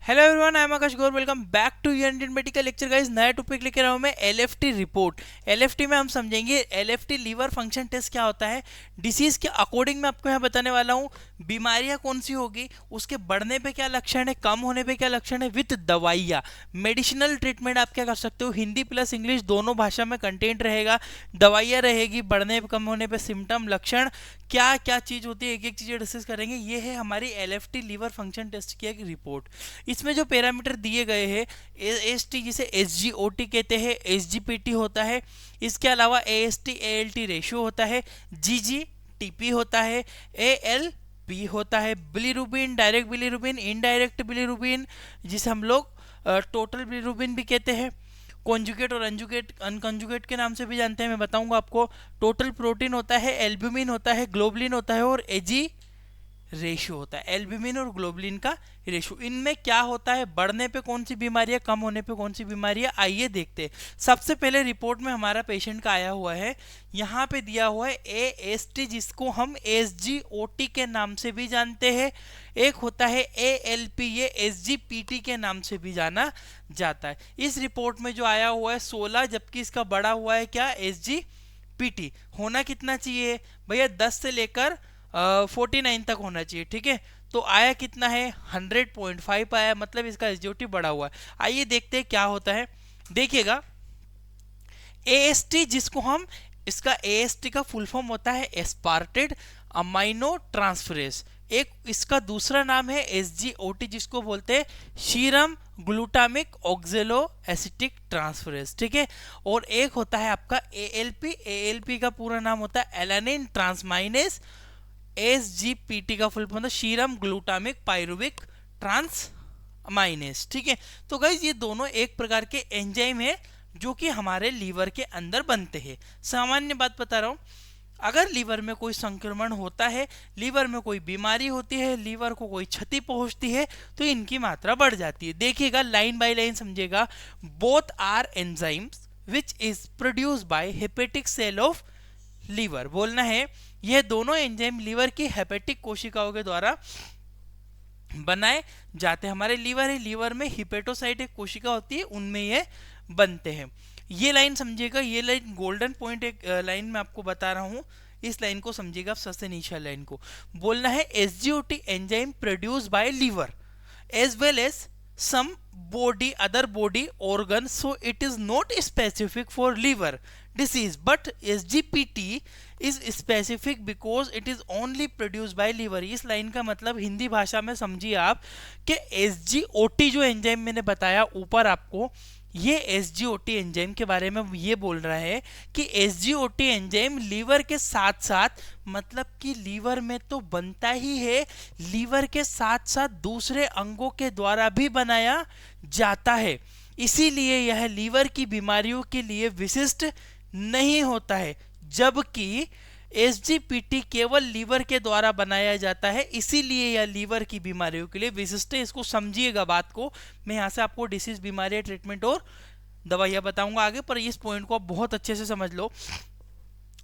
Hello everyone, I am Akash Gaur. Welcome back to your Indian medical lecture guys. नया topic लेकर आया हूं मैं, एलएफटी रिपोर्ट। एलएफटी में हम समझेंगे एलएफटी लीवर फंक्शन टेस्ट क्या होता है, डिसीज के अकॉर्डिंग मैं आपको यहाँ बताने वाला हूँ, बीमारियाँ कौन सी होगी, उसके बढ़ने पे क्या लक्षण है, कम होने पे क्या लक्षण है, विथ दवाइयाँ मेडिसिनल ट्रीटमेंट आप क्या कर सकते हो। हिंदी प्लस इंग्लिश दोनों भाषा में कंटेंट रहेगा, दवाइयाँ रहेगी, बढ़ने पे कम होने पे सिम्टम लक्षण क्या क्या चीज़ होती है, एक एक चीज़ डिस्कस करेंगे। ये है हमारी एलएफटी लीवर फंक्शन टेस्ट की एक रिपोर्ट। इसमें जो पैरामीटर दिए गए हैं, एएसटी जिसे एसजीओटी कहते हैं, एसजीपीटी होता है, इसके अलावा एएसटी एएलटी रेशियो होता है, जीजी टीपी होता है, एएलपी होता है, bilirubin, direct bilirubin, indirect bilirubin जिसे हम लोग टोटल बिलीरुबिन भी कहते हैं, कॉन्जुगेट और अनकॉन्जुगेट के नाम से भी जानते हैं, मैं बताऊंगा आपको। टोटल प्रोटीन होता है, एल्ब्यूमिन होता है, ग्लोबुलिन होता है और एजी रेशियो होता है, एल्ब्यूमिन और ग्लोबुलिन का रेशियो। इनमें क्या होता है, बढ़ने पे कौन सी बीमारियां, कम होने पे कौन सी बीमारियां, आइए देखते हैं। सबसे पहले रिपोर्ट में हमारा पेशेंट का आया हुआ है, यहाँ पे दिया हुआ है एएसटी जिसको हम एसजीओटी के नाम से भी जानते हैं, एक होता है एएलपी, ये एसजीपीटी के नाम से भी जाना जाता है। इस रिपोर्ट में जो आया हुआ है 16, जबकि इसका बड़ा हुआ है क्या, एसजीपीटी। होना कितना चाहिए भैया, 10 से लेकर 49 तक होना चाहिए, ठीक है। तो आया कितना है, 100.5 आया, मतलब इसका एसजीओटी बढ़ा हुआ है। आइए देखते हैं क्या होता है, देखिएगा। एएसटी जिसको हम, इसका एएसटी का फुल फॉर्म होता है एस्पार्टेड अमाइनो ट्रांसफरेज। एक इसका दूसरा नाम है एसजीओटी जिसको बोलते हैं सीरम ग्लूटामिक ऑक्जेलो एसिटिक ट्रांसफरेज, ठीक है। और एक होता है आपका एएलपी, एएलपी का पूरा नाम होता है एलानिन ट्रांसमाइनेज, एसजीपीटी का full form serum glutamic pyruvic ट्रांसमाइनेज, ठीक है। तो गाइज ये दोनों एक प्रकार के एंजाइम है जो कि हमारे लीवर के अंदर बनते हैं। सामान्य बात बता रहा हूं, अगर लीवर में कोई संक्रमण होता है, लीवर में कोई बीमारी होती है, लीवर को कोई क्षति पहुंचती है, तो इनकी मात्रा बढ़ जाती है। देखिएगा, लाइन बाय लाइन समझिएगा। Both are enzymes which is produce by hepatic cell of liver, बोलना है यह दोनों एंजाइम लीवर की हेपेटिक कोशिकाओं के द्वारा बनाए जाते हैं। हमारे लीवर है, लीवर में हिपेटोसाइट एक कोशिका होती है, उनमें ये बनते हैं। ये लाइन समझिएगा, ये लाइन गोल्डन पॉइंट एक लाइन में आपको बता रहा हूं, इस लाइन को समझिएगा, सबसे नीचे लाइन को बोलना है SGOT enzyme produce by liver as well as some other body organ, so it is not specific for liver disease, but SGPT is specific because it is only produced by liver। इस line का मतलब हिंदी भाषा में समझिए आप कि SGOT जो enzyme मैंने बताया ऊपर आपको, ये एसजीओटी एंजाइम के बारे में ये बोल रहा है कि एसजीओटी एंजाइम लीवर के साथ साथ, मतलब कि लीवर में तो बनता ही है, लीवर के साथ साथ दूसरे अंगों के द्वारा भी बनाया जाता है। इसीलिए यह लीवर की बीमारियों के लिए विशिष्ट नहीं होता है, जबकि एसजीपीटी केवल लीवर के द्वारा बनाया जाता है, इसीलिए यह लीवर की बीमारियों के लिए विशिष्ट है। इसको समझिएगा बात को। मैं यहाँ से आपको डिसीज, बीमारी, ट्रीटमेंट और दवाइयाँ बताऊंगा आगे, पर इस पॉइंट को आप बहुत अच्छे से समझ लो।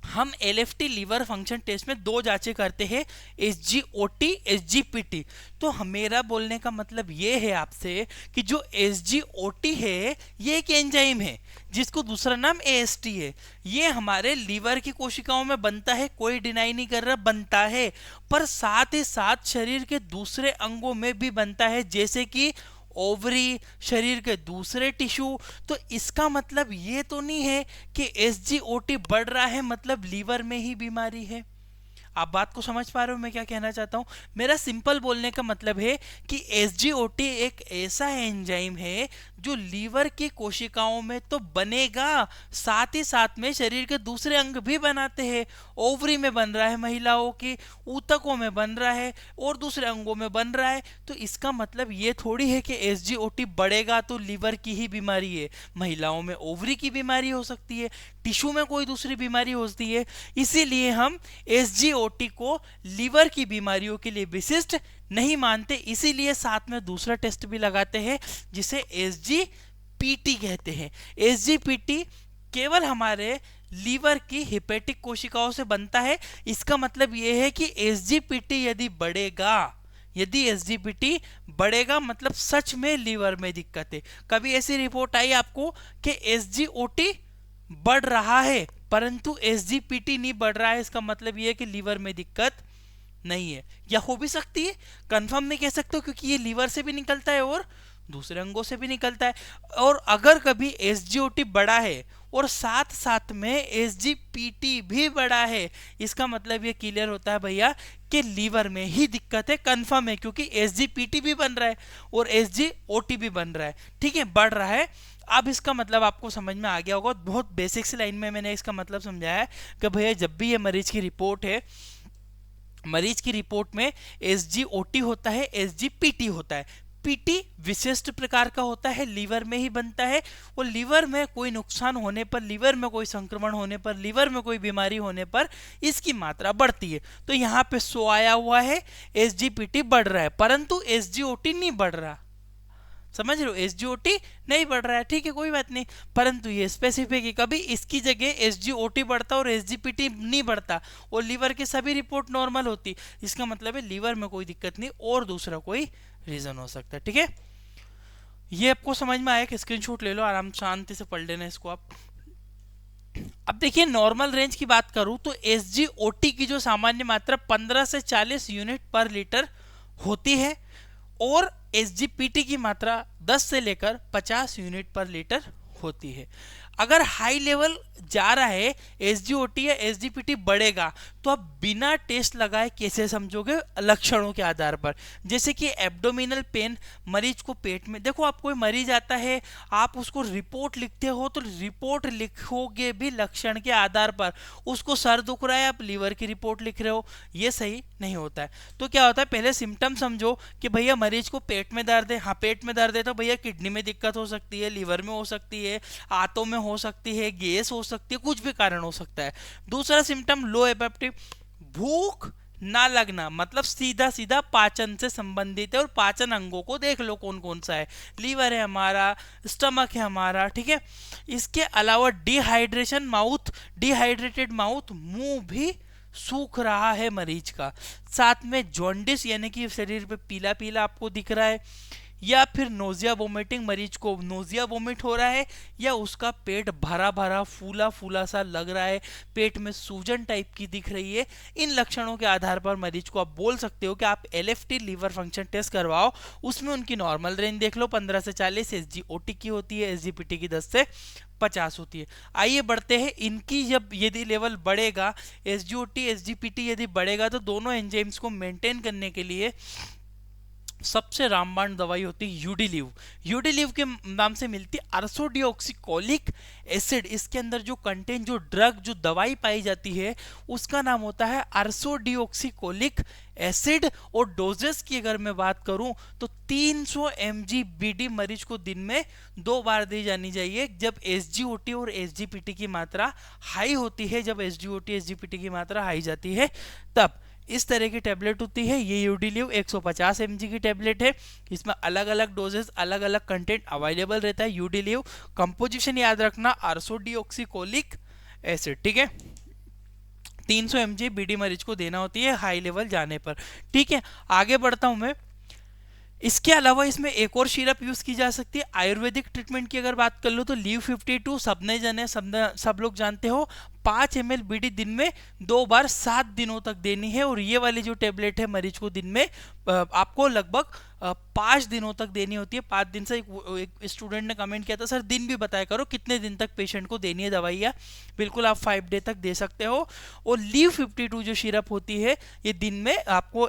हम एलएफटी लीवर फंक्शन टेस्ट में दो जांचें करते हैं, एसजीओटी, एसजीपीटी। तो मेरा बोलने का मतलब ये है आपसे कि जो एसजीओटी है ये एक एंजाइम है जिसको दूसरा नाम एएसटी है। ये हमारे लीवर की कोशिकाओं में बनता है, कोई डिनाई नहीं कर रहा, बनता है, पर साथ ही साथ शरीर के दूसरे अंगों में भी बनता है, जैसे कि ओवरी, शरीर के दूसरे टिश्यू। तो इसका मतलब ये तो नहीं है कि एसजीओटी बढ़ रहा है मतलब लीवर में ही बीमारी है। आप बात को समझ पा रहे हो मैं क्या कहना चाहता हूं। मेरा सिंपल बोलने का मतलब है कि एसजीओटी एक ऐसा एंजाइम है जो लीवर की कोशिकाओं में तो बनेगा, साथ ही साथ में शरीर के दूसरे अंग भी बनाते हैं। ओवरी में बन रहा है महिलाओं की, ऊतकों में बन रहा है और दूसरे अंगों में बन रहा है। तो इसका मतलब ये थोड़ी है कि एसजीओटी बढ़ेगा तो लीवर की ही बीमारी है। महिलाओं में ओवरी की बीमारी हो सकती है, टिश्यू में कोई दूसरी बीमारी होती है। इसीलिए हम एसजीओटी को लीवर की बीमारियों के लिए विशिष्ट नहीं मानते, इसीलिए साथ में दूसरा टेस्ट भी लगाते हैं जिसे एसजीपीटी कहते हैं। एसजीपीटी केवल हमारे लीवर की हिपेटिक कोशिकाओं से बनता है। इसका मतलब यह है कि एसजीपीटी यदि बढ़ेगा यदि एसजीपीटी बढ़ेगा मतलब सच में लीवर में दिक्कत है। कभी ऐसी रिपोर्ट आई आपको कि एसजीओटी बढ़ रहा है परंतु एसजीपीटी नहीं बढ़ रहा है, इसका मतलब यह है कि लीवर में दिक्कत नहीं है। या हो भी सकती है, कंफर्म नहीं कह सकते हो, क्योंकि ये लीवर से भी निकलता है और दूसरे अंगों से भी निकलता है। और अगर कभी एसजीओटी बढ़ा है और साथ साथ में एसजीपीटी भी बढ़ा है, इसका मतलब ये क्लियर होता है भैया कि लीवर में ही दिक्कत है, कंफर्म है, क्योंकि एसजीपीटी भी बन रहा है और एसजीओटी भी बन रहा है, ठीक है, बढ़ रहा है। अब इसका मतलब आपको समझ में आ गया होगा, बहुत बेसिक सी लाइन में मैंने इसका मतलब समझाया है कि भैया जब भी ये मरीज की रिपोर्ट है, मरीज की रिपोर्ट में एसजीओटी होता है, एसजीपीटी होता है। पीटी विशिष्ट प्रकार का होता है, लीवर में ही बनता है और लीवर में कोई नुकसान होने पर, लीवर में कोई संक्रमण होने पर, लीवर में कोई बीमारी होने पर इसकी मात्रा बढ़ती है। तो यहाँ पे 100 आया हुआ है, एसजीपीटी बढ़ रहा है परंतु एसजीओटी नहीं बढ़ रहा, समझ रहे हो, एसजीओटी नहीं बढ़ रहा है, ठीक है, कोई बात नहीं, परंतु ये स्पेसिफिक है, कभी इसकी जगह एसजीओटी बढ़ता और एसजीपीटी नहीं बढ़ता और लीवर की सभी रिपोर्ट नॉर्मल होती, इसका मतलब है लीवर में कोई दिक्कत नहीं और दूसरा कोई रीजन हो सकता है, ठीक है। ये आपको समझ में आया कि स्क्रीनशॉट ले लो, आराम शांति से पढ़ लेना इसको आप। अब देखिए नॉर्मल रेंज की बात करूं तो एसजीओटी की जो सामान्य मात्रा 15 से 40 यूनिट पर लीटर होती है और एसजीपीटी की मात्रा 10 से लेकर 50 यूनिट पर लीटर होती है। अगर हाई लेवल जा रहा है एसजीओटी या एसजीपीटी बढ़ेगा तो आप बिना टेस्ट लगाए कैसे समझोगे, लक्षणों के आधार पर, जैसे कि एब्डोमिनल पेन, मरीज को पेट में, देखो आप कोई मरीज आता है आप उसको रिपोर्ट लिखते हो तो रिपोर्ट लिखोगे भी लक्षण के आधार पर, उसको सर दुख रहा है आप लीवर की रिपोर्ट लिख रहे हो, ये सही नहीं होता है। तो क्या होता है, पहले सिम्टम समझो कि भैया मरीज को पेट में दर्द है, हाँ पेट में दर्द है तो भैया किडनी में दिक्कत हो सकती है, लीवर में हो सकती है, आंतों में हो सकती है, गैस हो सकती है, कुछ भी कारण हो सकता है। दूसरा सिम्टम लो एपेटाइट, भूख ना लगना, मतलब सीधा सीधा पाचन से संबंधित है और पाचन अंगों को देख लो कौन कौन सा है, लीवर है हमारा, स्टमक है हमारा, ठीक है। इसके अलावा डिहाइड्रेशन, माउथ डिहाइड्रेटेड माउथ, मुंह भी सूख रहा है मरीज का, साथ में जॉन्डिस यानी कि शरीर पे पीला पीला आपको दिख रहा है, या फिर नोजिया वोमिटिंग, मरीज को नोजिया वोमिट हो रहा है या उसका पेट भरा भरा फूला फूला सा लग रहा है, पेट में सूजन टाइप की दिख रही है। इन लक्षणों के आधार पर मरीज को आप बोल सकते हो कि आप एलएफटी लीवर फंक्शन टेस्ट करवाओ, उसमें उनकी नॉर्मल रेंज देख लो 15 से 40, एसजीओटी की होती है, एसजीपीटी की 10 से 50 होती है। आइए बढ़ते हैं, इनकी जब यदि लेवल बढ़ेगा, एसजीओटी एसजीपीटी यदि बढ़ेगा तो दोनों एंजाइम्स को मेंटेन करने के लिए सबसे रामबाण दवाई होती है यूडिलिव। यूडिलिव के नाम से मिलती है अर्सोडियोक्सिकोलिक एसिड, इसके अंदर जो कंटेंट, जो ड्रग, जो दवाई पाई जाती है उसका नाम होता है अर्सोडियोक्सिकोलिक एसिड। और डोजेस की अगर मैं बात करूं तो 300 mg बीडी मरीज को दिन में 2 बार दी जानी चाहिए जब एसजीओटी और एसजीपीटी की मात्रा हाई होती है, जब एसजीओटी एसजीपीटी की मात्रा हाई जाती है तब इस तरह की टैबलेट होती है। ये यूडिलिव 150 mg की टैबलेट है, इसमें अलग अलग डोजेस, अलग अलग कंटेंट अवेलेबल रहता है। यूडिलिव कंपोजिशन याद रखना, अर्सोडियोक्सिकोलिक एसिड, ठीक है, 300 mg बीडी मरीज को देना होती है हाई लेवल जाने पर, ठीक है। आगे बढ़ता हूं मैं, इसके अलावा इसमें एक और सिरप यूज की जा सकती है। आयुर्वेदिक ट्रीटमेंट की अगर बात कर लो तो लीव 52 सबने जाने, सब लोग जानते हो, 5 ml बीडी दिन में 2 बार 7 दिनों तक देनी है। और ये वाली जो टेबलेट है मरीज को दिन में आपको लगभग 5 दिनों तक देनी होती है। 5 दिन से एक स्टूडेंट ने कमेंट किया था सर दिन भी बताया करो कितने दिन तक पेशेंट को देनी है दवाइयाँ, बिल्कुल आप 5 डे तक दे सकते हो। और लीव 52 जो सिरप होती है ये दिन में आपको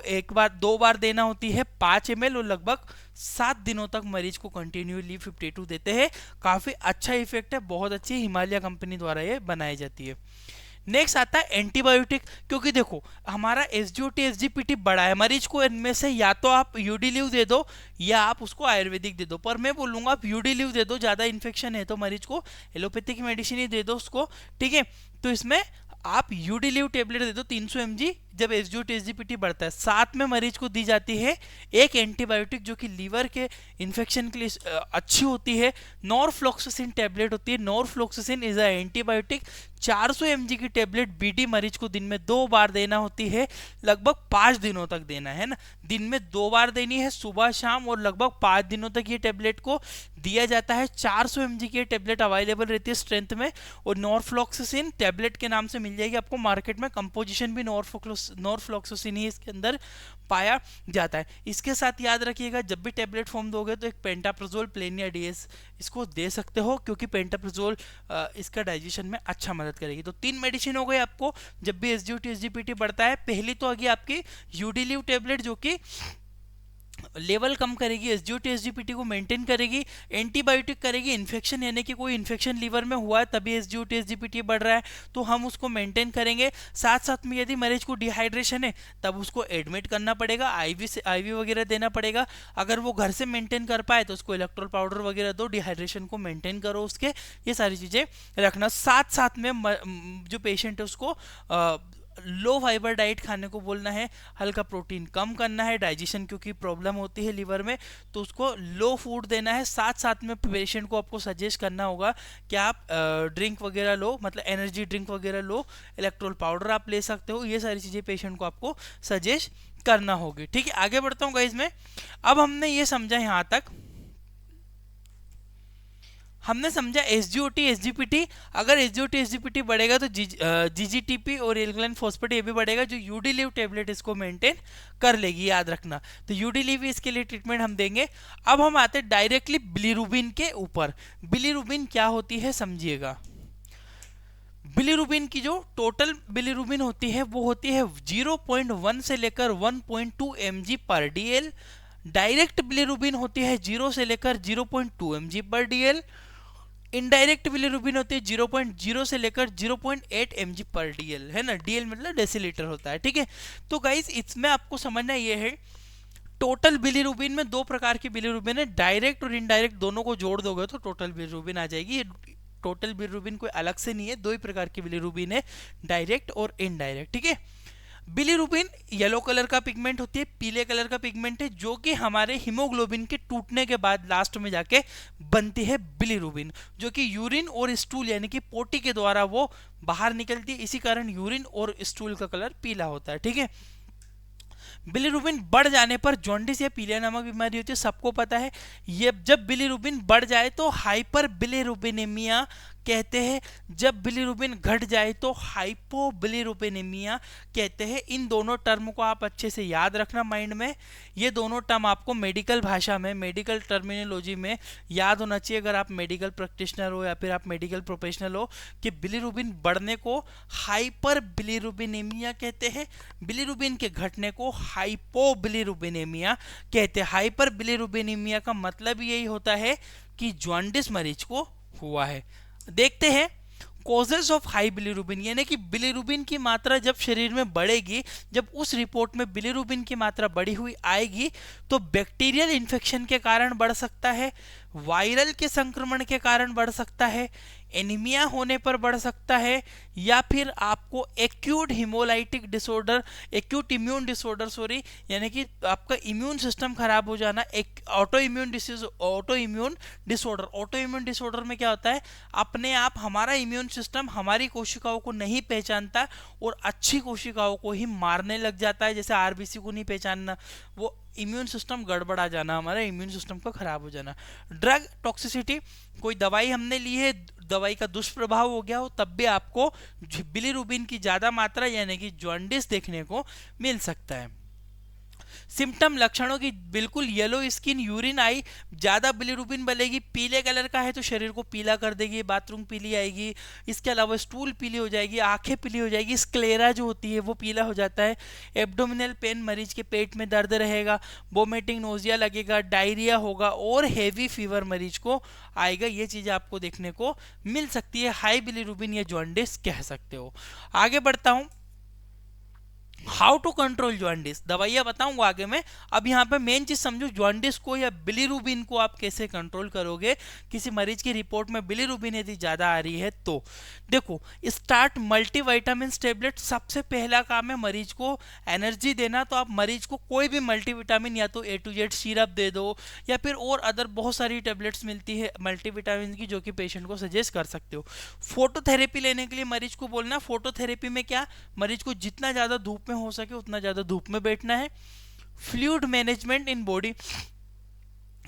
2 बार देना होती है 5 ml और लगभग 7 दिनों तक मरीज को कंटिन्यू लीव 52 देते हैं। काफी अच्छा इफेक्ट है, बहुत अच्छी हिमालय कंपनी द्वारा ये बनाई जाती है। नेक्स्ट आता है एंटीबायोटिक, क्योंकि देखो हमारा एसजीओटी एसजीपीटी बड़ा है, मरीज को इनमें से या तो आप यूडिलिव दे दो या आप उसको आयुर्वेदिक दे दो, पर मैं बोलूंगा आप यूडिलिव दे दो, ज्यादा इन्फेक्शन है तो मरीज को एलोपैथिक मेडिसिन ही दे दो उसको, ठीक है। तो इसमें आप यूडिलीव टेबलेट दे दो 300 mg जब एसजीओटी बढ़ता है, साथ में मरीज को दी जाती है एक एंटीबायोटिक जो कि लीवर के इन्फेक्शन के लिए अच्छी होती है, नॉरफ्लॉक्सासिन टेबलेट होती है। Norfloxacin is a antibiotic. 400 mg की टेबलेट बीडी मरीज को दिन में 2 बार देना होती है, लगभग 5 दिनों तक देना है ना। दिन में 2 बार देनी है, सुबह शाम, और लगभग 5 दिनों तक ये टेबलेट को दिया जाता है। 400 mg की टेबलेट अवेलेबल रहती है स्ट्रेंथ में, और नॉरफ्लॉक्सासिन टेबलेट के नाम से मिल जाएगी आपको मार्केट में। कंपोजिशन भी नॉरफ्लॉक्सासिन ही इसके अंदर पाया जाता है। इसके साथ याद रखिएगा, जब भी टेबलेट फॉर्म दोगे तो एक पेंटाप्राजोल प्लेन या डीएस इसको दे सकते हो, क्योंकि पेंटाप्राजोल इसका डाइजेशन में अच्छा मदद करेगी। तो 3 मेडिसिन हो गई आपको जब भी एसजीओटी एसजीपीटी बढ़ता है। पहली तो आ गई आपकी यूडिलीव टेबलेट जो कि लेवल कम करेगी, एसजीओटी एसजीपीटी को मेंटेन करेगी, एंटीबायोटिक करेगी। इन्फेक्शन यानी कि कोई इन्फेक्शन लीवर में हुआ है तभी एसजीओटी एसजीपीटी बढ़ रहा है, तो हम उसको मेंटेन करेंगे। साथ साथ में यदि मरीज को डिहाइड्रेशन है तब उसको एडमिट करना पड़ेगा, आईवी वगैरह देना पड़ेगा। अगर वो घर से मेंटेन कर पाए तो उसको इलेक्ट्रोल पाउडर वगैरह दो, डिहाइड्रेशन को मेंटेन करो उसके, ये सारी चीज़ें रखना। साथ साथ में जो पेशेंट है उसको लो फाइबर डाइट खाने को बोलना है, हल्का प्रोटीन कम करना है, डाइजेशन क्योंकि प्रॉब्लम होती है लीवर में तो उसको लो फूड देना है। साथ साथ में पेशेंट को आपको सजेस्ट करना होगा कि आप ड्रिंक वगैरह लो, मतलब एनर्जी ड्रिंक वगैरह लो, इलेक्ट्रोल पाउडर आप ले सकते हो। ये सारी चीज़ें पेशेंट को आपको सजेस्ट करना होगी। ठीक है, आगे बढ़ता हूँ गाइस मैं। अब हमने ये समझा यहाँ तक, हमने समझा एसजीओटी एसजीपीटी। अगर एसजीओटी एसजीपीटी बढ़ेगा तो जीजीटीपी और एल्कलाइन फॉस्फेट ये भी बढ़ेगा, जो यूडिलीव टेबलेट इसको मेंटेन कर लेगी, याद रखना। तो यूडिलीव इसके लिए ट्रीटमेंट हम देंगे। अब हम आते हैं डायरेक्टली बिलीरुबिन के ऊपर। बिलीरुबिन क्या होती है समझिएगा। बिलीरुबिन की जो टोटल बिलीरुबिन होती है वो होती है 0.1 से लेकर 1.2 mg पर डीएल। डायरेक्ट बिलीरुबिन होती है 0 से लेकर 0.2 mg पर डीएल। इनडायरेक्ट बिलीरुबिन होती है 0.0 से लेकर 0.8 mg पर डीएल, है ना। डीएल मतलब डेसीलीटर होता है, ठीक है। तो गाइस इसमें आपको समझना ये है, टोटल बिलीरुबिन में 2 प्रकार की बिलीरुबिन है, डायरेक्ट और इनडायरेक्ट, दोनों को जोड़ दोगे तो टोटल बिलीरुबिन आ जाएगी। टोटल बिलीरुबिन कोई अलग से नहीं है, 2 ही प्रकार की बिलीरुबिन है, डायरेक्ट और इनडायरेक्ट, ठीक है। बिलीरुबिन येलो कलर का पिगमेंट होती है, पीले कलर का पिगमेंट है, जो कि हमारे हीमोग्लोबिन के टूटने के बाद लास्ट में जाके बनती है बिलीरुबिन, जो कि यूरिन और स्टूल यानी कि पोटी के द्वारा वो बाहर निकलती है। इसी कारण यूरिन और स्टूल का कलर पीला होता है, ठीक है। बिलीरुबिन बढ़ जाने पर जॉन्डिस या पीलिया नामक बीमारी होती है, सबको पता है। ये जब बिलीरुबिन बढ़ जाए तो हाइपर बिलीरुबिनेमिया कहते हैं, जब बिलीरुबिन घट जाए तो हाइपोबिलीरुबिनेमिया कहते हैं। इन दोनों टर्म को आप अच्छे से याद रखना माइंड में। ये दोनों टर्म आपको मेडिकल भाषा में, मेडिकल टर्मिनोलॉजी में याद होना चाहिए अगर आप मेडिकल प्रैक्टिशनर हो या फिर आप मेडिकल प्रोफेशनल हो, कि बिलीरुबिन बढ़ने को हाइपर बिलीरुबिनेमिया कहते हैं, बिलीरुबिन के घटने को हाइपोबिलीरुबिनेमिया कहते हैं। हाइपर बिलीरुबिनेमिया का मतलब यही होता है कि जॉन्डिस मरीज को हुआ है। देखते हैं कॉजेज ऑफ हाई बिलीरुबिन, यानी कि बिलीरुबिन की मात्रा जब शरीर में बढ़ेगी, जब उस रिपोर्ट में बिलीरुबिन की मात्रा बढ़ी हुई आएगी तो बैक्टीरियल इन्फेक्शन के कारण बढ़ सकता है, वायरल के संक्रमण के कारण बढ़ सकता है, एनीमिया होने पर बढ़ सकता है, या फिर आपको acute haemolytic disorder, acute immune disorder sorry, यानी कि आपका इम्यून सिस्टम खराब हो जाना, एक auto immune disease, auto immune disorder. Auto immune disorder में क्या होता है, अपने आप हमारा इम्यून सिस्टम हमारी कोशिकाओं को नहीं पहचानता और अच्छी कोशिकाओं को ही मारने लग जाता है। जैसे आरबीसी को नहीं पहचानना, वो इम्यून सिस्टम गड़बड़ा जाना, हमारा इम्यून सिस्टम का खराब हो जाना। ड्रग टॉक्सिसिटी, कोई दवाई हमने ली है, दवाई का दुष्प्रभाव हो गया हो, तब भी आपको बिलीरुबिन की ज्यादा मात्रा यानी कि जॉन्डिस देखने को मिल सकता है। सिम्टम लक्षणों की बिल्कुल येलो स्किन, यूरिन आई, ज्यादा बिलीरुबिन बनेगी, पीले कलर का है तो शरीर को पीला कर देगी, बाथरूम पीली आएगी, इसके अलावा स्टूल पीली हो जाएगी, आंखें पीली हो जाएगी, स्क्लेरा जो होती है वो पीला हो जाता है, एब्डोमिनल पेन, मरीज के पेट में दर्द रहेगा, वोमिटिंग नोजिया लगेगा, डायरिया होगा और हेवी फीवर मरीज को आएगा। ये चीजें आपको देखने को मिल सकती है, हाई बिलीरुबिन या जॉन्डिस कह सकते हो। आगे बढ़ता हूं, हाउ टू कंट्रोल जॉन्डिस, दवाइयाँ बताऊंगा आगे में। अब यहाँ पे मेन चीज समझो, जॉन्डिस को या बिलीरुबिन को आप कैसे कंट्रोल करोगे। किसी मरीज की रिपोर्ट में बिलीरुबिन यदि ज्यादा आ रही है तो देखो, स्टार्ट मल्टीविटामिन टेबलेट। सबसे पहला काम है मरीज को एनर्जी देना, तो आप मरीज को कोई भी मल्टीविटामिन या तो A to Z सिरप दे दो, या फिर और अदर बहुत सारी टेबलेट्स मिलती है मल्टीविटामिन की जो कि पेशेंट को सजेस्ट कर सकते हो। फोटोथेरेपी लेने के लिए मरीज को बोलना। फोटोथेरेपी में क्या, मरीज को जितना ज़्यादा धूप में हो सके उतना ज़्यादा धूप में बैठना है। फ्लूइड मैनेजमेंट इन बॉडी,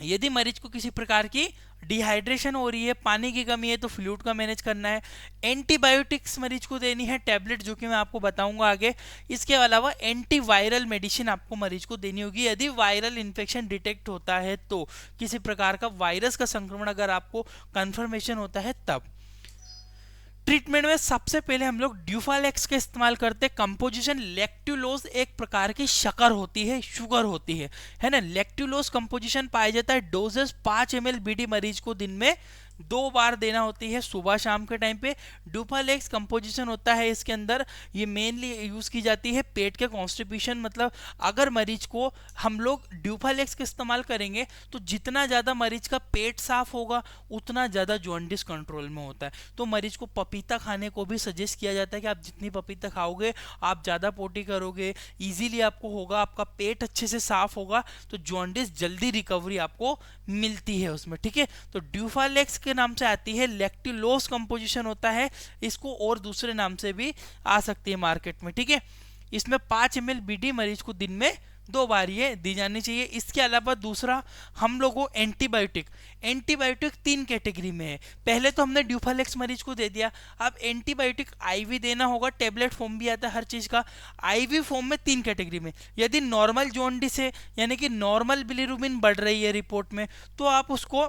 यदि मरीज को किसी प्रकार की डिहाइड्रेशन हो रही है, पानी की कमी है, तो फ्लूइड का मैनेज करना है। एंटीबायोटिक्स मरीज को देनी है, टैबलेट जो कि मैं आपको बताऊंगा आगे। इसके अलावा एंटीवायरल मेडिसिन आपको मरीज को देनी होगी यदि वायरल इन्फेक्शन डिटेक्ट होता है तो, किसी प्रकार का वायरस का संक्रमण अगर आपको कंफर्मेशन होता है तब। ट्रीटमेंट में सबसे पहले हम लोग ड्यूफालेक्स का इस्तेमाल करते हैं। कंपोजिशन लैक्टुलोज एक प्रकार की शक्कर होती है, शुगर होती है ना। लैक्टुलोज कंपोजिशन पाया जाता है। डोजेस 5 ml बीडी मरीज को दिन में 2 बार देना होती है, सुबह शाम के टाइम पे। ड्यूफालेक्स कंपोजिशन होता है इसके अंदर, ये मेनली यूज की जाती है पेट के कॉन्स्टिपेशन, मतलब अगर मरीज को हम लोग ड्यूफालेक्स का इस्तेमाल करेंगे तो जितना ज़्यादा मरीज का पेट साफ होगा उतना ज़्यादा जॉन्डिस कंट्रोल में होता है। तो मरीज को पपीता खाने को भी सजेस्ट किया जाता है कि आप जितनी पपीता खाओगे आप ज़्यादा पोटी करोगे, इजीली आपको होगा, आपका पेट अच्छे से साफ होगा, तो जॉन्डिस जल्दी रिकवरी आपको मिलती है उसमें, ठीक है। तो ड्यूफालेक्स के नाम से आती है, लैक्टुलोज कंपोजिशन होता है इसको, और दूसरे नाम से भी आ सकती है मार्केट में, ठीक है। इसमें 5 ml बीडी मरीज को दिन में 2 बार ये दी जानी चाहिए। इसके अलावा दूसरा हम लोगों को एंटीबायोटिक, एंटीबायोटिक 3 कैटेगरी में है। पहले तो हमने ड्यूफालेक्स मरीज को दे दिया, अब एंटीबायोटिक आईवी देना होगा, टेबलेट फॉर्म भी आता है हर चीज का। आईवी फॉर्म में 3 कैटेगरी में, यदि नॉर्मल जॉन्डिस है यानी कि नॉर्मल बिलीरुबिन बढ़ रही है रिपोर्ट में, तो आप उसको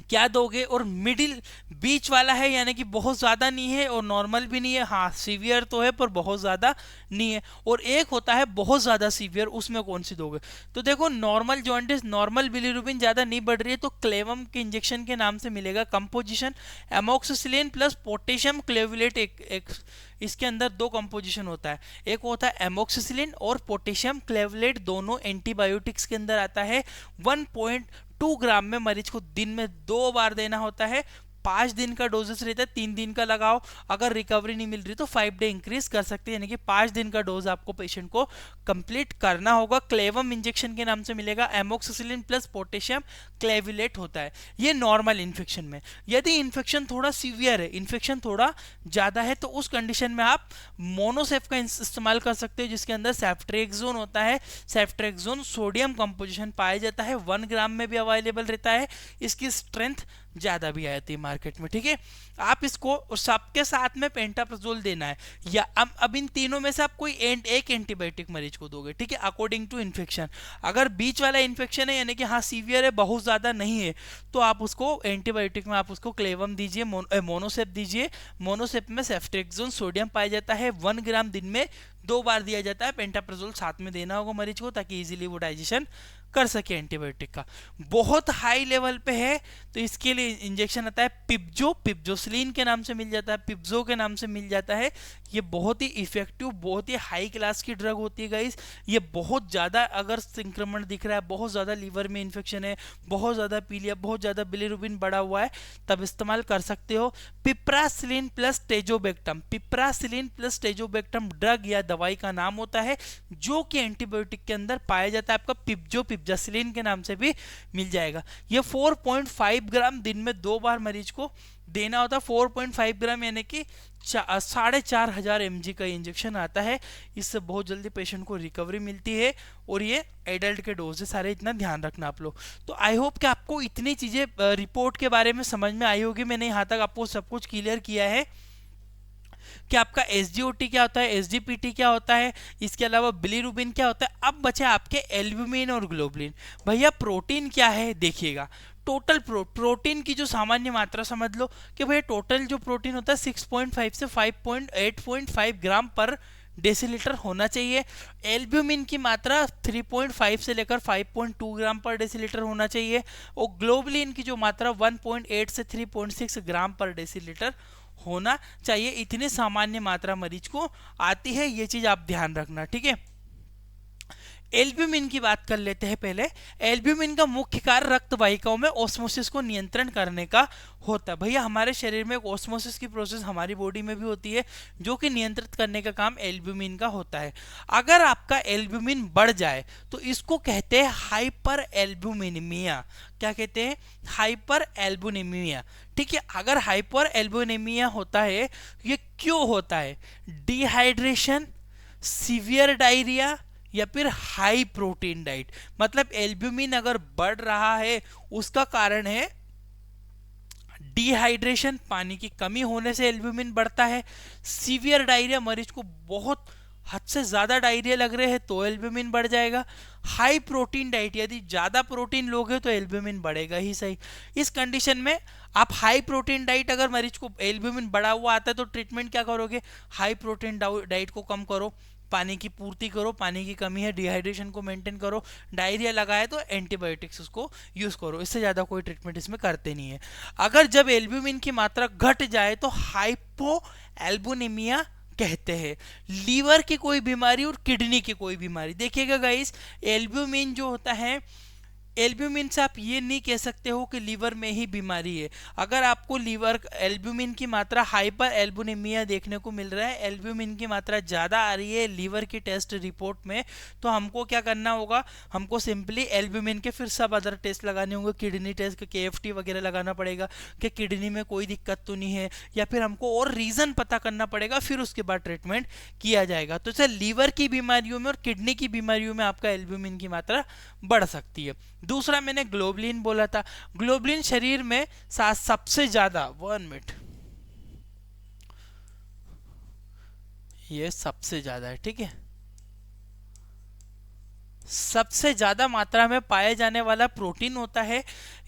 क्या दोगे, और मिडिल बीच वाला है यानी कि बहुत ज़्यादा नहीं है और नॉर्मल भी नहीं है, हाँ सीवियर तो है पर बहुत ज़्यादा नहीं है, और एक होता है बहुत ज़्यादा सीवियर, उसमें कौन सी दोगे। तो देखो, नॉर्मल जॉन्डिस, नॉर्मल बिलीरुबिन ज़्यादा नहीं बढ़ रही है तो क्लेवम के इंजेक्शन के नाम से मिलेगा। कंपोजिशन एमोक्सिसिलिन प्लस पोटेशियम क्लेवुलेट, एक इसके अंदर 2 कंपोजिशन होता है, एक होता है एमोक्सिसिलिन और पोटेशियम क्लेवुलेट, दोनों एंटीबायोटिक्स के अंदर आता है। 1.2 ग्राम में मरीज को दिन में 2 बार देना होता है। 5 दिन का डोजेस रहता है, 3 दिन का लगाओ, अगर रिकवरी नहीं मिल रही तो 5 डे इंक्रीज कर सकते हैं, यानी कि 5 दिन का डोज आपको पेशेंट को कंप्लीट करना होगा। क्लेवम इंजेक्शन के नाम से मिलेगा, एमोक्सिसिलिन प्लस पोटेशियम क्लेवुलेट होता है, ये नॉर्मल इन्फेक्शन में। यदि इन्फेक्शन थोड़ा सीवियर है, इन्फेक्शन थोड़ा ज़्यादा है, तो उस कंडीशन में आप मोनोसेफ का इस्तेमाल कर सकते हो, जिसके अंदर सेफ्ट्रेक्सोन होता है। सेफ्ट्रेक्सोन सोडियम कंपोजिशन पाया जाता है, 1 ग्राम में भी अवेलेबल रहता है, इसकी स्ट्रेंथ ज़्यादा भी आती है मार्केट में, ठीक है। आप इसको सबके साथ में पेंटाप्राजोल देना है, या अब इन तीनों में से आप कोई एक एंटीबायोटिक मरीज को दोगे, ठीक है, अकॉर्डिंग टू इन्फेक्शन। अगर बीच वाला इन्फेक्शन है यानी कि हाँ सीवियर है, बहुत ज़्यादा नहीं है, तो आप उसको एंटीबायोटिक में आप उसको क्लेवम दीजिए, मोनोसेप दीजिए। मोनोसेप में सेफ्ट्रेक्सोन सोडियम पाया जाता है, 1 ग्राम दिन में 2 बार दिया जाता है। पेंटाप्राजोल साथ में देना होगा मरीज को ताकि इजीली वो डाइजेशन कर सके एंटीबायोटिक का। बहुत हाई लेवल पे है तो इसके लिए इंजेक्शन आता है पिप्जो, पिप्जोसिलिन के नाम से मिल जाता है, पिप्जो के नाम से मिल जाता है। ये बहुत ही इफेक्टिव, बहुत ही हाई क्लास की ड्रग होती है गाइस। ये बहुत ज़्यादा अगर संक्रमण दिख रहा है, बहुत ज़्यादा लीवर में इन्फेक्शन है, बहुत ज़्यादा पीलिया, बहुत ज़्यादा बिलीरुबिन बढ़ा हुआ है, तब इस्तेमाल कर सकते हो। Piperacillin plus tazobactam, piperacillin plus tazobactam drug या दवाई का नाम होता है जो कि एंटीबायोटिक के अंदर पाया जाता है, आपका पिप्जो, पिप्जासिलिन के नाम से भी मिल जाएगा। ये 4.5 ग्राम दिन में 2 बार मरीज को देना होता है। 4.5 ग्राम यानी कि 4,500 mg का इंजेक्शन आता है। इससे बहुत जल्दी पेशेंट को रिकवरी मिलती है, और ये एडल्ट के डोज है सारे, इतना ध्यान रखना आप लोग। तो आई होप कि आपको इतनी चीज़ें रिपोर्ट के बारे में समझ में आई होगी। मैंने यहाँ तक आपको सब कुछ क्लियर किया है कि आपका SGOT क्या होता है, SGPT क्या होता है, इसके अलावा बिलीरुबिन क्या होता है। अब बचे आपके एल्ब्यूमिन और ग्लोबुलिन। भैया प्रोटीन क्या है देखिएगा, टोटल प्रोटीन की जो सामान्य मात्रा समझ लो कि भैया टोटल जो प्रोटीन होता है 6.5 से 8.5 ग्राम पर डेसीलीटर होना चाहिए। एल्ब्यूमिन की मात्रा 3.5 से लेकर 5.2 ग्राम पर डेसीलीटर होना चाहिए, और ग्लोबुलिन की जो मात्रा 1.8 से 3.6 ग्राम पर डेसीलीटर होना चाहिए, इतनी सामान्य मात्रा मरीज को आती है, ये चीज आप ध्यान रखना, ठीक है। एल्ब्यूमिन की बात कर लेते हैं पहले। एल्ब्यूमिन का मुख्य कार्य रक्त वाहिकाओं में ऑस्मोसिस को नियंत्रण करने का होता है। भैया हमारे शरीर में ऑस्मोसिस की प्रोसेस हमारी बॉडी में भी होती है, जो कि नियंत्रित करने का काम एल्ब्यूमिन का होता है। अगर आपका एल्ब्यूमिन बढ़ जाए तो इसको कहते हैं हाइपर एल्ब्यूमिनिमिया। क्या कहते हैं? हाइपर एल्ब्यूमिनिमिया, ठीक है। अगर हाइपर एल्ब्यूमिनिमिया होता है, ये क्यों होता है? डिहाइड्रेशन, सीवियर डायरिया या फिर हाई प्रोटीन डाइट। मतलब एल्ब्यूमिन अगर बढ़ रहा है उसका कारण है डिहाइड्रेशन, पानी की कमी होने से एल्ब्यूमिन बढ़ता है। सीवियर डायरिया, मरीज को बहुत हद से ज्यादा डायरिया लग रहे हैं तो एल्ब्यूमिन बढ़ जाएगा। हाई प्रोटीन डाइट, यदि ज्यादा प्रोटीन लोगे तो एल्ब्यूमिन बढ़ेगा ही सही। इस कंडीशन में आप हाई प्रोटीन डाइट, अगर मरीज को एल्ब्यूमिन बढ़ा हुआ आता है तो ट्रीटमेंट क्या करोगे? हाई प्रोटीन डाइट को कम करो, पानी की पूर्ति करो, पानी की कमी है डिहाइड्रेशन को मेंटेन करो, डायरिया लगा है तो एंटीबायोटिक्स उसको यूज करो। इससे ज्यादा कोई ट्रीटमेंट इसमें करते नहीं है। अगर जब एल्ब्यूमिन की मात्रा घट जाए तो हाइपो एल्बुमिनिया कहते हैं। लीवर की कोई बीमारी और किडनी की कोई बीमारी, देखिएगा गाइस, एल्ब्यूमिन जो होता है, एल्ब्यूमिन से आप ये नहीं कह सकते हो कि लीवर में ही बीमारी है। अगर आपको लीवर एल्ब्यूमिन की मात्रा हाइपर एल्बुमिनिया देखने को मिल रहा है, एल्ब्यूमिन की मात्रा ज़्यादा आ रही है लीवर की टेस्ट रिपोर्ट में, तो हमको क्या करना होगा? हमको सिंपली एल्ब्यूमिन के फिर सब अदर टेस्ट लगाने होंगे, किडनी टेस्ट, KFT वगैरह लगाना पड़ेगा कि किडनी में कोई दिक्कत तो नहीं है, या फिर हमको और रीज़न पता करना पड़ेगा, फिर उसके बाद ट्रीटमेंट किया जाएगा। तो सर लीवर की बीमारियों में और किडनी की बीमारियों में आपका एल्ब्यूमिन की मात्रा बढ़ सकती है। दूसरा मैंने ग्लोबुलिन बोला था। ग्लोबुलिन शरीर में सबसे ज्यादा, 1 मिनट, ये सबसे ज्यादा है, ठीक है, सबसे ज्यादा मात्रा में पाए जाने वाला प्रोटीन होता है।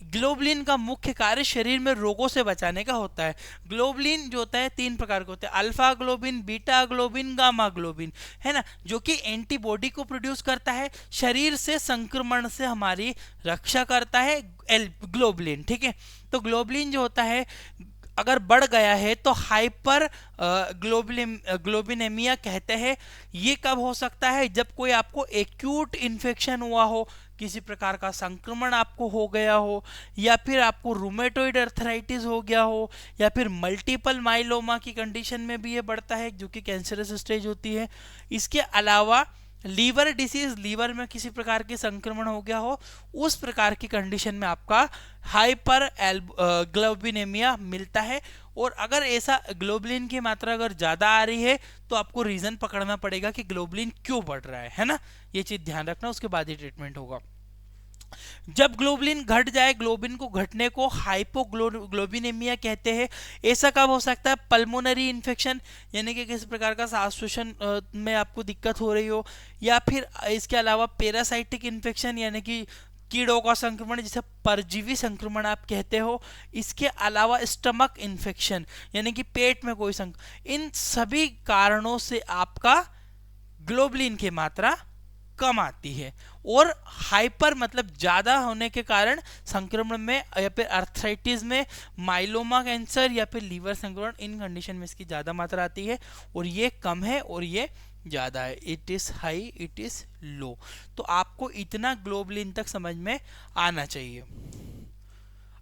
ग्लोबुलिन का मुख्य कार्य शरीर में रोगों से बचाने का होता है। ग्लोबुलिन जो होता है 3 प्रकार के होते हैं, alpha globin, beta globin, gamma globin, है ना, जो कि एंटीबॉडी को प्रोड्यूस करता है, शरीर से संक्रमण से हमारी रक्षा करता है ग्लोबुलिन, ठीक है। तो ग्लोबुलिन जो होता है अगर बढ़ गया है तो हाइपर ग्लोबिनेमिया कहते हैं। ये कब हो सकता है? जब कोई आपको एक्यूट इन्फेक्शन हुआ हो, किसी प्रकार का संक्रमण आपको हो गया हो, या फिर आपको रूमेटोइड अर्थराइटिस हो गया हो, या फिर मल्टीपल माइलोमा की कंडीशन में भी ये बढ़ता है, जो कि कैंसरस स्टेज होती है। इसके अलावा लीवर डिसीज, लीवर में किसी प्रकार के संक्रमण हो गया हो, उस प्रकार की कंडीशन में आपका हाइपर ग्लोबिनेमिया मिलता है। और अगर ऐसा ग्लोबुलिन की मात्रा अगर ज्यादा आ रही है तो आपको रीजन पकड़ना पड़ेगा कि ग्लोबुलिन क्यों बढ़ रहा है ना, ये चीज ध्यान रखना, उसके बाद ही ट्रीटमेंट होगा। जब ग्लोबुलिन घट जाए, ग्लोबुलिन को घटने को हाइपोग्लोबिनेमिया कहते हैं। ऐसा कब हो सकता है? पल्मोनरी इन्फेक्शन, यानी कि किसी प्रकार का सांस श्वसन में आपको दिक्कत हो रही हो, या फिर इसके अलावा पैरासाइटिक इन्फेक्शन, यानी कि कीड़ों का संक्रमण, जिसे परजीवी संक्रमण आप कहते हो। इसके अलावा स्टमक इन्फेक्शन, यानी कि पेट में कोई इन सभी कारणों से आपका ग्लोबुलिन की मात्रा कम आती है। और हाइपर मतलब ज्यादा होने के कारण संक्रमण में, या फिर अर्थराइटिस में, माइलोमा कैंसर, या फिर लीवर संक्रमण, इन कंडीशन में इसकी ज्यादा मात्रा आती है। और ये कम है और ये ज्यादा है, it is high, it is low. तो आपको इतना ग्लोबुलिन तक समझ में आना चाहिए।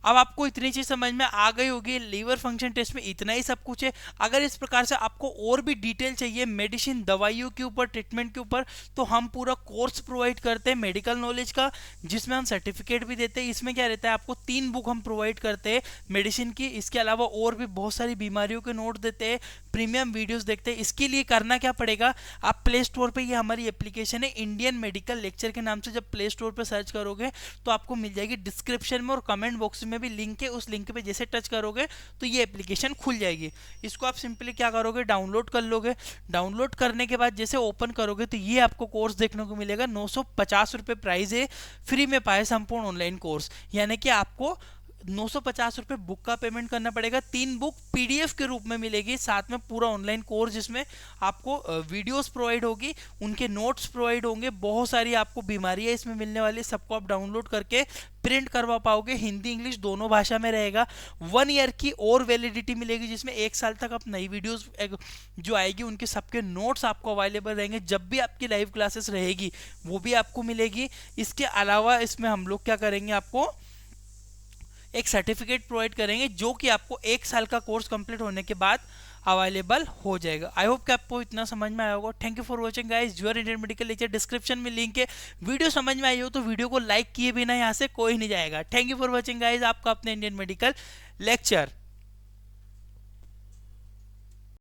अब आपको इतनी चीज समझ में आ गई होगी, लीवर फंक्शन टेस्ट में इतना ही सब कुछ है। अगर इस प्रकार से आपको और भी डिटेल चाहिए मेडिसिन, दवाइयों के ऊपर, ट्रीटमेंट के ऊपर, तो हम पूरा कोर्स प्रोवाइड करते हैं मेडिकल नॉलेज का, जिसमें हम सर्टिफिकेट भी देते हैं। इसमें क्या रहता है, आपको 3 बुक हम प्रोवाइड करते हैं मेडिसिन की, इसके अलावा और भी बहुत सारी बीमारियों के नोट देते हैं, प्रीमियम वीडियोस देखते हैं। इसके लिए करना क्या पड़ेगा, आप प्ले स्टोर पे, ये हमारी एप्लीकेशन है इंडियन मेडिकल लेक्चर के नाम से, जब प्ले स्टोर पे सर्च करोगे तो आपको मिल जाएगी। डिस्क्रिप्शन में और कमेंट बॉक्स में भी लिंक है, उस लिंक पे जैसे टच करोगे तो ये एप्लीकेशन खुल जाएगी। इसको आप सिंपली क्या करोगे, डाउनलोड कर लोगे। डाउनलोड करने के बाद जैसे ओपन करोगे तो ये आपको कोर्स देखने को मिलेगा। 950 रुपये प्राइस है, फ्री में पाए संपूर्ण ऑनलाइन कोर्स, यानी कि आपको ₹950 बुक का पेमेंट करना पड़ेगा। 3 बुक पीडीएफ के रूप में मिलेगी, साथ में पूरा ऑनलाइन कोर्स जिसमें आपको वीडियोस प्रोवाइड होगी, उनके नोट्स प्रोवाइड होंगे, बहुत सारी आपको बीमारियां इसमें मिलने वाली, सबको आप डाउनलोड करके प्रिंट करवा पाओगे। हिंदी इंग्लिश दोनों भाषा में रहेगा। 1 ईयर की और वैलिडिटी मिलेगी, जिसमें 1 साल तक आप नई वीडियोस जो आएगी उनके सबके नोट्स आपको अवेलेबल रहेंगे। जब भी आपकी लाइव क्लासेस रहेगी वो भी आपको मिलेगी। इसके अलावा इसमें हम लोग क्या करेंगे, आपको एक सर्टिफिकेट प्रोवाइड करेंगे जो कि आपको 1 साल का कोर्स कंप्लीट होने के बाद अवेलेबल हो जाएगा। आई होप कि आपको इतना समझ में आया होगा। Thank you for watching guys, your Indian medical lecture. Description में लिंक है। वीडियो समझ में आई हो तो वीडियो को लाइक किए बिना यहाँ से कोई नहीं जाएगा। Thank you for watching guys, आपका अपने इंडियन मेडिकल लेक्चर।